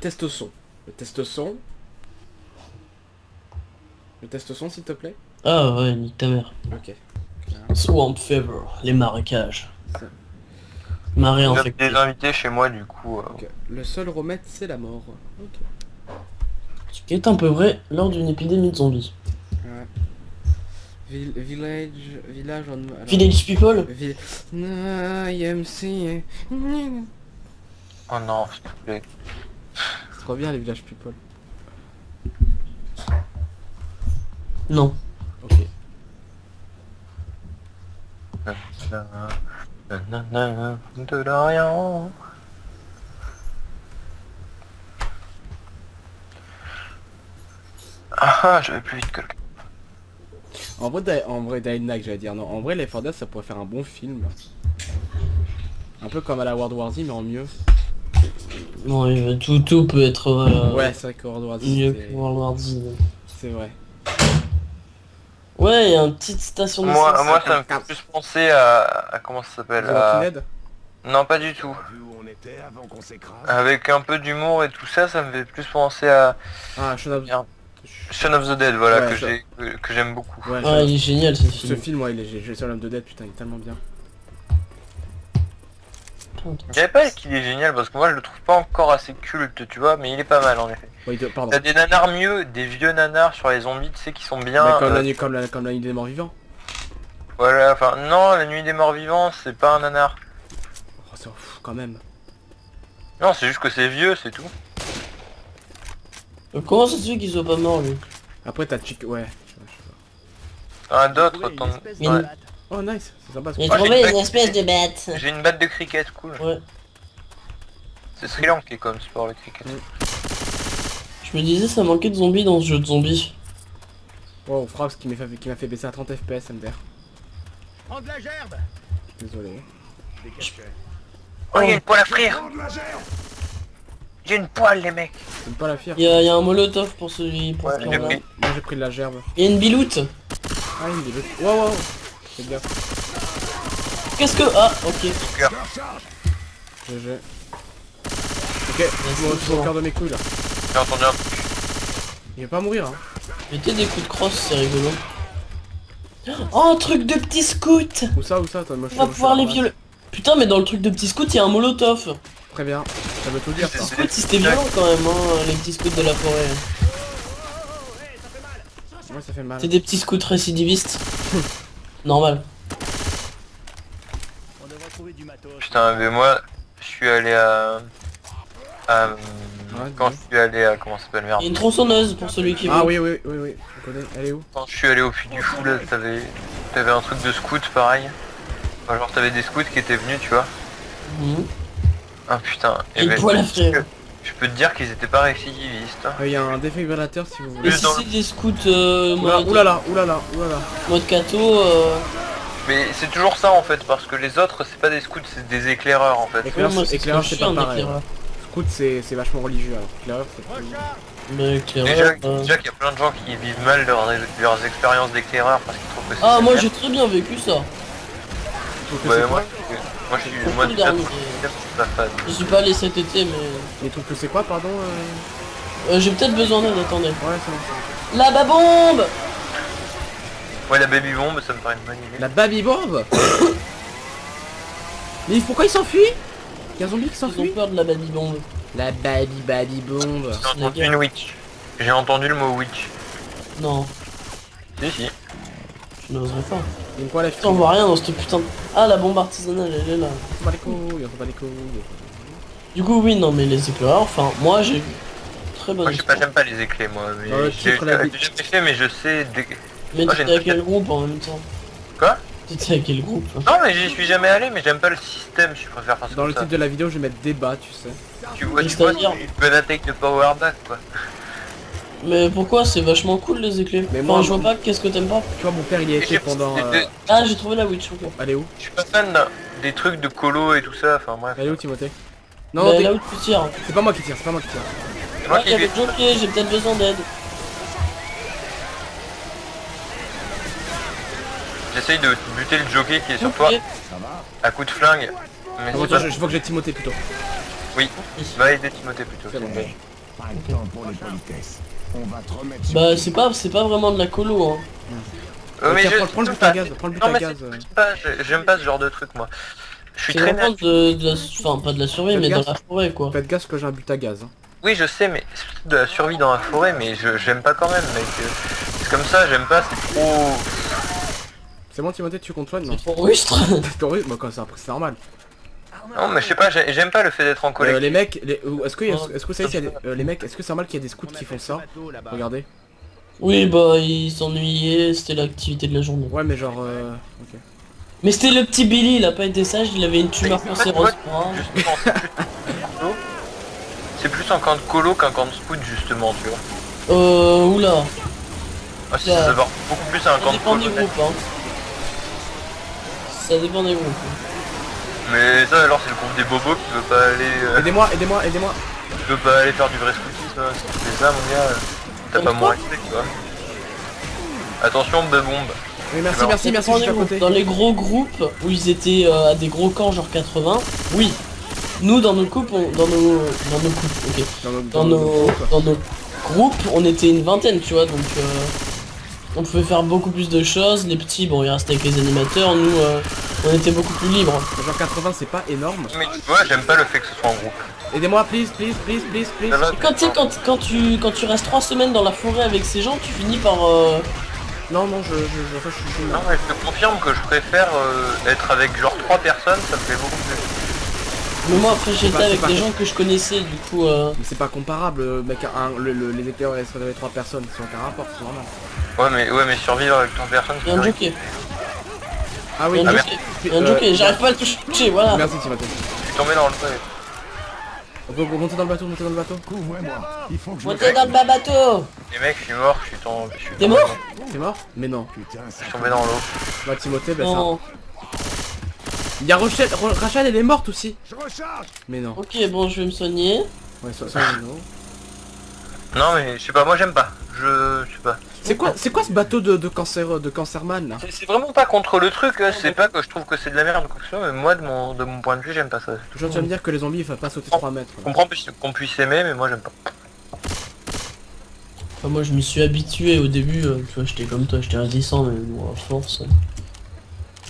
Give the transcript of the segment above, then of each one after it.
test son. Le test son. Le test son, s'il te plaît. Ah ouais, nique ta mère. Ok. Swamp Fever, les marécages. Marée J'ai infectée. des invités chez moi du coup. Ok. Le seul remède, c'est la mort. Ok. Ce qui est un peu vrai lors d'une épidémie de zombies. Ouais. Village... Village en... alors- Village People. IMC. Oh non, s'il te plaît. C'est trop bien les villages people. Non. Ok. De rien. Ah, j'avais plus vite que le... En vrai Dying Light, j'allais dire non. En vrai, les 4 Dead, ça pourrait faire un bon film. Un peu comme à la World War Z, mais en mieux. Ouais, tout peut être Ouais, c'est vrai que World War Z, mieux c'était- que World War Z. c'est vrai. Ouais, il y a une petite station de Moi, essence. ça me fait plus penser à comment ça s'appelle The Walking Dead. Non, pas du tout. Vu où on était avant qu'on s'écrase. Avec un peu d'humour et tout ça, ça me fait plus penser à Ah, Shaun of... Shaun of the Dead, voilà, Ouais, que j'aime beaucoup. Ouais, Ah, il est génial ce ce film. film, ouais, il est Shaun of the Dead, putain, il est tellement bien. Je dirais pas qu'il est génial parce que moi je le trouve pas encore assez culte, tu vois, mais il est pas mal en effet. Ouais, pardon. T'as des nanars mieux, des vieux nanars sur les zombies, tu sais, qui sont bien. Mais comme, la nuit, comme la nuit des morts vivants. Voilà, enfin, non, la nuit des morts vivants, c'est pas un nanar. Oh, c'est ouf, quand même. Non, c'est juste que c'est vieux, c'est tout. Comment ça se fait qu'il soit pas mort lui? Après, t'as Chick... Ouais. T'en as d'autres, Trouver une t'en... espèce de Ouais. batte. Oh, nice, c'est sympa. Il Ce a Ah, trouvé j'ai une espèce de bête. J'ai une batte de cricket, cool. Ouais. C'est Sri Lanka comme sport, le cricket. Je me disais ça manquait de zombies dans ce jeu de zombies. Wow, Fraps qui m'a fait baisser à 30 FPS, MDR. Prends de la gerbe. Désolé. Des cachets. Oh, il y a une poêle à frire. Prends de la gerbe. J'ai une poêle, les mecs. J'aime pas la fière. Il y a un molotov pour celui pour Ouais, ce j'ai là. pris. Moi, j'ai pris de la gerbe. Il y a une biloute. Ah, une des deux. Wow, wow. C'est bien. Qu'est-ce que... Ah, ok. Recharge. GG. Ok, moi, je suis au cœur de mes couilles là. J'ai entendu un truc. Il va pas mourir, hein. Mettez des coups de crosse, c'est rigolo. Oh, un truc de petit scout. Où ça, toi, moi, je On va suis pouvoir les là-bas. violer. Putain, mais dans le truc de petit scout, il y a un molotov. Très bien. Ça veut tout dire, ça. C'est- Scout, c'était violent quand même, hein, les petits scouts de la forêt. Ouais, ça fait mal. C'est des petits scouts récidivistes. Normal. On devrait trouver du matos. Putain, mais moi, je suis allé quand dis. je suis allé à... Comment ça s'appelle, Il merde. y a une tronçonneuse pour celui qui veut. Ah oui, je connais. Elle est où? Quand je suis allé au Puy du Fou, là, t'avais un truc de scout pareil. Enfin, genre t'avais des scouts qui étaient venus, tu vois. Mhm. Ah putain. Et le poil à frire. Je peux te dire qu'ils étaient pas récidivistes. Hein. Il y a un défibrillateur si vous Et voulez. si dans c'est des scouts Oulala. mode cato, Mais c'est toujours ça en fait, parce que les autres c'est pas des scouts, c'est des éclaireurs en fait. Éclaireur, moi, c'est éclaireur, ce c'est que je pas suis, un pareil. éclaireur. Scout, c'est vachement religieux. Alors, éclaireur, c'est plus... Mais éclaireur, Déjà qu'il y a plein de gens qui vivent mal leurs expériences d'éclaireur parce qu'ils trouvent que c'est... Ah, moi sévère. j'ai très bien vécu ça. Sauf que Ouais, c'est moi, quoi je suis... Surtout Moi, le déjà, dernier. je suis pas fan. Je suis pas allé cet été, mais Les trucs que c'est quoi, pardon j'ai peut-être besoin d'aide. Attendez. Ouais, c'est bon. La babombe. Ouais, la baby bomb, ça me paraît une bonne idée. La baby bomb. Mais pourquoi il s'enfuit? Il y a un zombie qui Ils ont s'enfuit. peur de la babybombe. La baby bomb. J'ai entendu une witch. J'ai entendu le mot witch. Non, Si. je n'oserais pas. Il y a quoi la Putain, on voit rien dans cette putain de... Ah, la bombe artisanale, elle est là. On va les couilles, on va les couilles. Du coup, oui, non, mais les éclaireurs, enfin, moi j'ai eu très bonne Moi, histoire. j'aime pas les éclés, moi. Mais Dans le j'ai titre, la jamais fait, mais je sais... Mais Moi, j'ai t'étais à une quel groupe en même temps? Quoi? T'étais à quel groupe? Non, mais j'y suis jamais allé, mais j'aime pas le système, je préfère faire ça Dans comme le ça. titre de la vidéo, je vais mettre débat, tu sais. Tu vois, Mais tu vois, c'est-à-dire- tu peux attaquer de power back, quoi. Mais pourquoi? C'est vachement cool les éclairs. Mais Enfin, moi, je vois pas qu'est-ce que t'aimes pas. Tu vois, mon père, il y a été pendant... Ah, j'ai trouvé la witch, ok. Elle est où? Je suis pas fan des trucs de colo et tout ça, enfin bref. Elle est où, Timothée? Non, Non, là où tu tires. c'est pas moi qui tire, c'est pas moi qui tire. C'est moi Ah, qui il y a vais... le jockey, j'ai peut-être besoin d'aide. J'essaye de buter le jockey qui est sur Ok. toi, Ça va. à coup de flingue. Mais Ah, c'est bon, pas... attends, je vois que j'ai Timothée plutôt. Oui, va aider Timothée plutôt. C'est c'est bon. une bonne. Pas le temps pour les politesses. On va te remettre sur Bah pied. c'est pas vraiment de la colo, hein. Mais Tiens, je... prends le but à gaz, prends le but Non à mais gaz. j'aime pas ce genre de truc moi. Je suis C'est très vraiment nature. de la... Enfin pas de la survie, Faites mais gaffe. dans la forêt quoi. Faites gaz que j'ai un but à gaz. Hein. Oui je sais mais c'est de la survie dans la forêt mais j'aime pas quand même mec. C'est comme ça, j'aime pas, c'est trop... C'est bon Timothée, tu contrôles non? C'est trop rustre. T'es horrible, bah quand c'est normal. Non mais je sais pas, j'aime pas le fait d'être en collectif. Les mecs, est-ce que Oh. vous savez s'il y a des... les mecs, est-ce que c'est normal qu'il y a des scouts qui font ça? Regardez. Oui bah il s'ennuyait, c'était l'activité de la journée. Ouais mais genre ok. Mais c'était le petit Billy, il a pas été sage, il avait une tumeur Mais en fait, cancéreuse. Justement, c'est plus un camp de colo qu'un camp de scout justement, tu vois. Oula. Ah si, Ouais. ça va beaucoup plus à un Ça camp de dépend colo. des groupes, hein. Ça dépend des groupes. Mais ça alors c'est le groupe des bobos qui veut pas aller... Aidez-moi, aidez-moi, aidez-moi. qui veut pas aller faire du vrai scoutisme, hein. Si tu fais ça mon gars, t'as pas mon respect tu vois. Attention de bombe. Oui merci, Alors, merci, Ça merci, dépend je suis des à groupes. côté. Dans les gros groupes où ils étaient à des gros camps genre 80, oui. Nous dans nos coupes, dans nos coupes, ok. Dans nos groupes, on était une vingtaine, tu vois, donc on pouvait faire beaucoup plus de choses. Les petits, bon, ils restaient avec les animateurs. Nous, on était beaucoup plus libres. Genre 80 c'est pas énorme. Mais tu vois, j'aime pas le fait que ce soit en groupe. Aidez-moi please, please, please, please, please. Ça va, Quand tu sais, quand tu restes 3 semaines dans la forêt avec ces gens, tu finis par Non, non, je suis Non mais je te confirme que je préfère être avec genre 3 personnes, ça me fait beaucoup plus. Mais moi après j'étais c'est avec pas des con. gens que je connaissais, du coup Mais c'est pas comparable, mec, les éclaireurs restent avec 3 personnes, c'est aucun rapport, c'est normal. Ouais mais survivre avec 3 personnes, il y a un c'est jockey. Ah Il oui, y a un ah, jockey. Il y a un jockey, j'arrive pas à le toucher, voilà. merci Timothée. Je suis tombé dans le feu. On peut monter dans le bateau, monter dans le bateau. Couvre-moi. Il faut que je me Montez dans le bas bateau. Les mecs, je suis mort, je suis tombé. T'es mort? T'es mort? Mais non. Putain, Je ça suis tombé dans l'eau. Bah Timothée, bah ça. Non. Il y a Rachel, elle est morte aussi. Je recharge. Mais non. Ok, bon, je vais me soigner. Ouais, soit non. Non mais je sais pas, moi j'aime pas. Je sais pas. C'est quoi ce bateau de cancerman là? C'est vraiment pas contre le truc, hein. C'est pas que je trouve que c'est de la merde ou quoi que ce soit, mais moi de mon point de vue j'aime pas ça. Toujours tu vas me dire que les zombies ils peuvent pas sauter 3 mètres. Je comprends qu'on puisse aimer, mais moi j'aime pas. Enfin, moi je m'y suis habitué au début, tu vois, j'étais comme toi, j'étais résistant, mais bon, à force.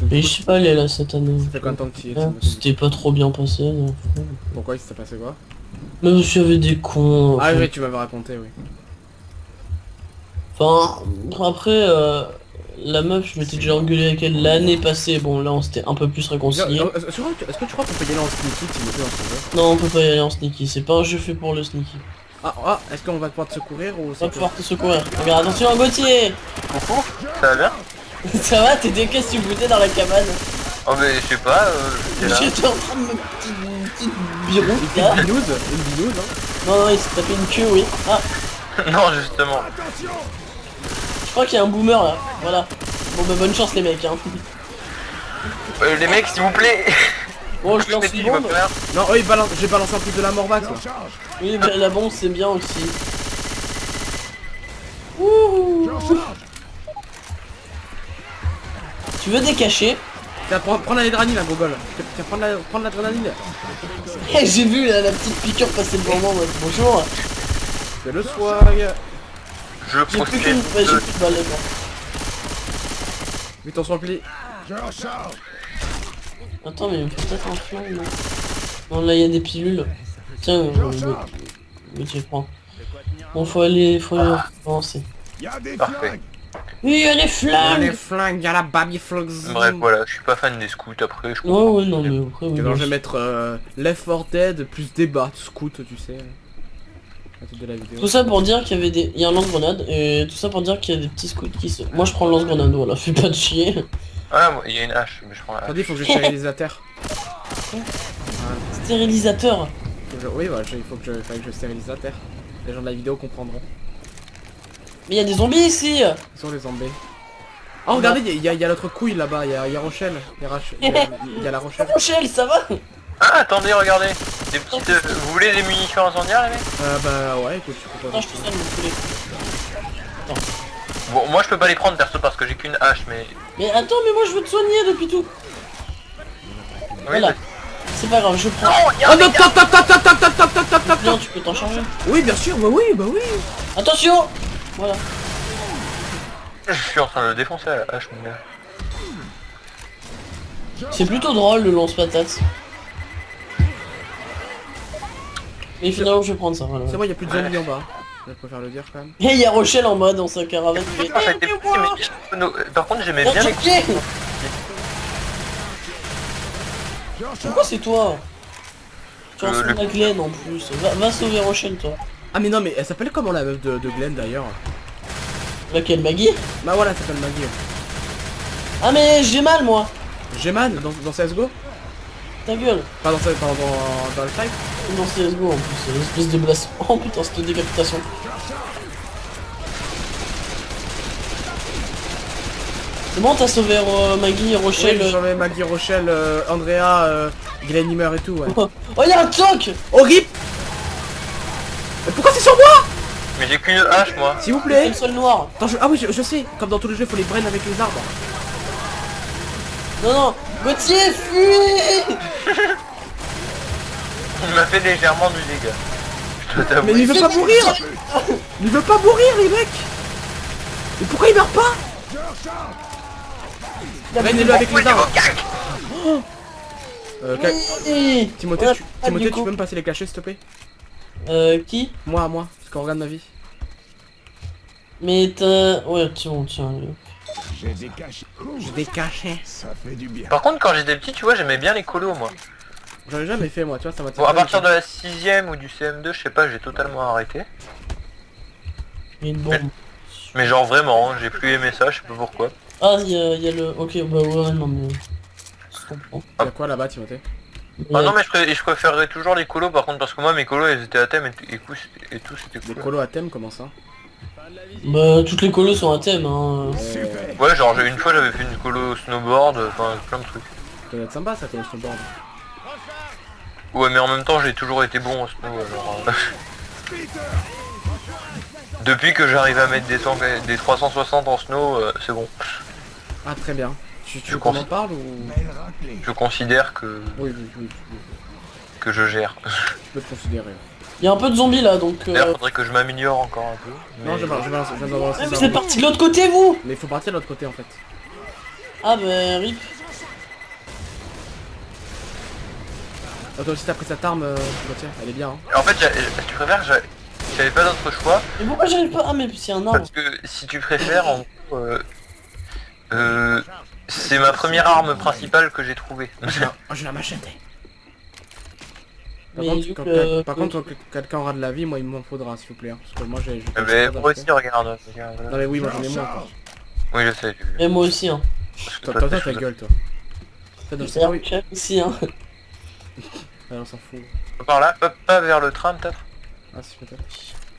Mais je suis pas allé là cette année. Ça fait combien de temps que tu y es, Hein, Timothée? C'était pas trop bien passé. Non. Pourquoi il s'est passé quoi? Mais parce qu'il y avait des cons. Ah oui, tu m'avais raconté, oui. Enfin, après, la meuf, je m'étais déjà engueulé avec elle l'année passée. Bon, là, on s'était un peu plus réconciliés. Est-ce que tu crois qu'on peut y aller en sneaky, Timothée, dans ce jeu? Non, on peut pas y aller en sneaky. C'est pas un jeu fait pour le sneaky. Ah, est-ce qu'on va pouvoir te secourir ou On va c'est pouvoir te secourir. Regarde, attention, Gauthier. Coucou, ça va bien? Ça va, t'étais qu'est-ce que tu foutais dans la cabane? Oh mais je sais pas, j'étais là. J'étais en train de me petite biroute une là. binouse? Une binouse, hein? Non, non, il s'est tapé une queue, oui. Ah, Non justement. Attention. je crois qu'il y a un boomer là. Voilà. Bon, bah, bonne chance, les mecs, hein. Les mecs s'il vous plaît. Bon, je lance une bombe. Non, oh, j'ai balancé un truc de la morbax là. Recharge. Oui, bah, la bombe, c'est bien aussi. Ouh. Je recharge. Tu veux décacher? Tiens, prends l'adrénaline là, Gogol. Tiens, prends l'adrénaline. Eh, j'ai vu la petite piqûre passer devant moi, moi. Bonjour. C'est le swag. Je J'ai plus profite qu'une... Ouais, j'ai plus de balles, d'accord. Vite, on se remplit. Je recharge. Attends, mais il me faut peut-être un flingue, non? Non, là, il y a des pilules. Tiens, Gauthier, prends. Bon, faut aller avancer. Il y a des Parfait. flingues. Oui, il y a les Y'a les flingues. flingues, y'a la baby flingues. Bref voilà, je suis pas fan des scouts après, je Ouais, comprends. ouais, non, mais après, oui. Alors bon, je vais mettre Left 4 Dead plus débat, scout, tu sais. À toute de la vidéo. Tout ça pour dire qu'il y avait des... Il y a un lance-grenade, et tout ça pour dire qu'il y a des petits scouts qui se... Moi, je prends le lance-grenade, voilà, fais pas de chier. Ah moi, il y a une hache, mais je prends la hache. Attendez, faut que je stérilise la terre. Stérilisateur. Oui, voilà, il faut que je stérilise la terre. Les gens de la vidéo comprendront. Mais il y a des zombies ici. Ils sont les zombies. Oh, regardez, il y a l'autre couille là-bas, il y a Rochelle. Il y a la Rochelle. Rochelle, ça va? Ah attendez, regardez. Des petites... vous voulez des munitions incendiaires les mecs? Bah ouais, écoute, tu proposes. Non, je te soigne, mon poulet. Bon moi je peux pas les prendre perso parce que j'ai qu'une hache mais... Mais attends, mais moi je veux te soigner depuis tout. Oui, Voilà. bah, C'est pas grave, je prends. Oh non, tac tac tac tac tac tac tac tac tac tac. Non, tu peux t'en charger. Oui, bien sûr, bah oui, bah oui. Attention. Voilà. Je suis en train de le défoncer à la hache, mon gars. C'est plutôt drôle le lance-patate. Mais finalement je vais prendre ça, voilà. C'est bon, y a plus de zombies en bas. Je préfère le dire quand même. Et il y a Rochelle en bas dans sa caravane. Ah, ça a été petit, mais par contre, j'aimais bien les Pied. Pourquoi c'est toi? Tu ressembles le- à Glenn en plus. Va sauver Rochelle toi. Ah mais non, mais elle s'appelle comment la meuf de Glenn d'ailleurs? Laquelle, Maggie? Bah voilà, elle s'appelle Maggie. Ah mais j'ai mal moi. G-Man dans CSGO? Ta gueule. Pas dans le fight? Dans CSGO en plus, l'espèce de blast. Oh putain, cette décapitation. C'est bon, t'as sauvé Maggie, Rochelle. Oui, j'avais Maggie, Rochelle, Andrea, Glenn Himmer et tout, ouais. Oh y'a un tank. Oh RIP. Mais pourquoi c'est sur moi? Mais j'ai qu'une hache, moi. S'il vous C'est plaît. le sol noir. Attends, ah oui, je sais, comme dans tous les jeux, faut les brain avec les arbres. Non non, Gauthier, fuis. Il m'a fait légèrement du dégât. Je dois Mais t'avouer. il veut pas mourir. Il veut pas mourir, les mecs. Mais pourquoi il meurt pas? Brain-le avec les arbres. Oui. Timothée, Ouais, Timothée, du tu coup. peux me passer les cachets s'il te plaît? Qui? Moi, parce qu'on regarde ma vie. Mais t'as... Ouais, tiens. J'ai des cachets. J'ai des cachets. Ça fait du bien. Par contre, quand j'étais petit, tu vois, j'aimais bien les colos, moi. J'en ai jamais fait moi, tu vois, ça m'a Bon, à partir de la 6ème ou du CM2, je sais pas, j'ai totalement arrêté. Il y a une bombe. Mais genre vraiment, j'ai plus aimé ça, je sais pas pourquoi. Ah, il y a le... Ok, bah ouais, non mais... Je comprends. Y'a quoi là-bas, Timothée? Ah non, mais je préférerais toujours les colos, par contre, parce que moi, mes colos, elles étaient à thème et tout, c'était Des cool. colos à thème, comment ça? Bah, toutes les colos sont à thème, hein. Super. Ouais, genre, une fois, j'avais fait une colo snowboard, enfin, plein de trucs. Ça doit être sympa ça, comme snowboard. Ouais, mais en même temps, j'ai toujours été bon au snow, alors... Depuis que j'arrive à mettre des 360 en snow, c'est bon. Ah très bien. Tu Je veux qu'on en pense- parle ou... Belle raclée. Je considère que Oui, que je gère. je peux te considérer. Il y a un peu de zombies là, donc... D'ailleurs, faudrait que je m'améliore encore un peu. Non, je viens d'en Ah, lancer vous ça. êtes parti de l'autre côté, vous? Mais il faut partir de l'autre côté en fait. Ah bah, rip. Ah, toi aussi t'as pris cette arme, Gauthier, elle est bien hein. En fait, tu préfères, j'avais pas d'autre choix, Mais pourquoi j'arrive pas? Ah mais c'est un arbre. parce que si tu préfères, en gros, c'est ma première arme principale que j'ai trouvée. Oh, j'ai la machette. Par Mais contre, vu quand, que- par contre, quand quelqu'un aura de la vie, moi il m'en faudra s'il vous plaît. Hein, parce que moi j'ai... Mais moi aussi, regarde. Non mais oui, moi j'en ai moins quoi. Oui, je sais. Et moi aussi, hein. Toi, ta gueule toi. Toi, non, C'est c'est un oui. chat ici, hein. Ah, on s'en fout. Par là, pas vers le train peut-être. Ah si peut-être.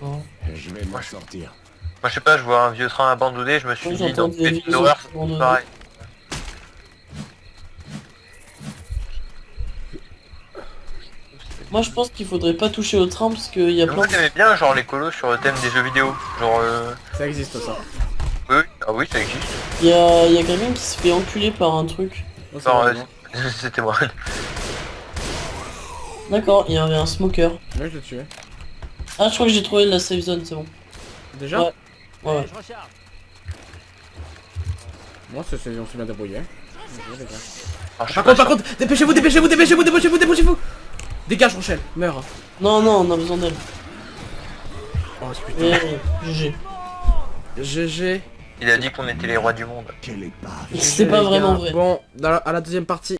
Bon. Je vais m'en sortir. Moi je sais pas, je vois un vieux train abandonné, je me suis Oui, dit j'entends dans des les vieux horreurs, trains c'est abandonnés. pareil. Moi je pense qu'il faudrait pas toucher au train parce qu'il y a Mais plein moi de... j'aimais bien genre les colos sur le thème des jeux vidéo. Genre Ça existe ça. oui, ah oui ça existe. Il y a quelqu'un qui se fait enculer par un truc. Oh, c'est Genre, vrai, non. c'était moi. D'accord, il y avait un smoker. Ouais, je l'ai tué. Ah, je crois que j'ai trouvé la safe zone, c'est bon. Déjà Ouais. Ouais. Je recharge. Moi on s'est bien débrouillé. Désolé, les gars. Alors, je sais Par pas contre, dépêchez-vous. Dégage Rochelle, meurs. Non, non, on a besoin d'elle. Oh putain. GG. GG. il a dit qu'on était les rois du monde. Quelle épave. C'est GG, pas les vraiment gars. vrai. Bon, à la deuxième partie.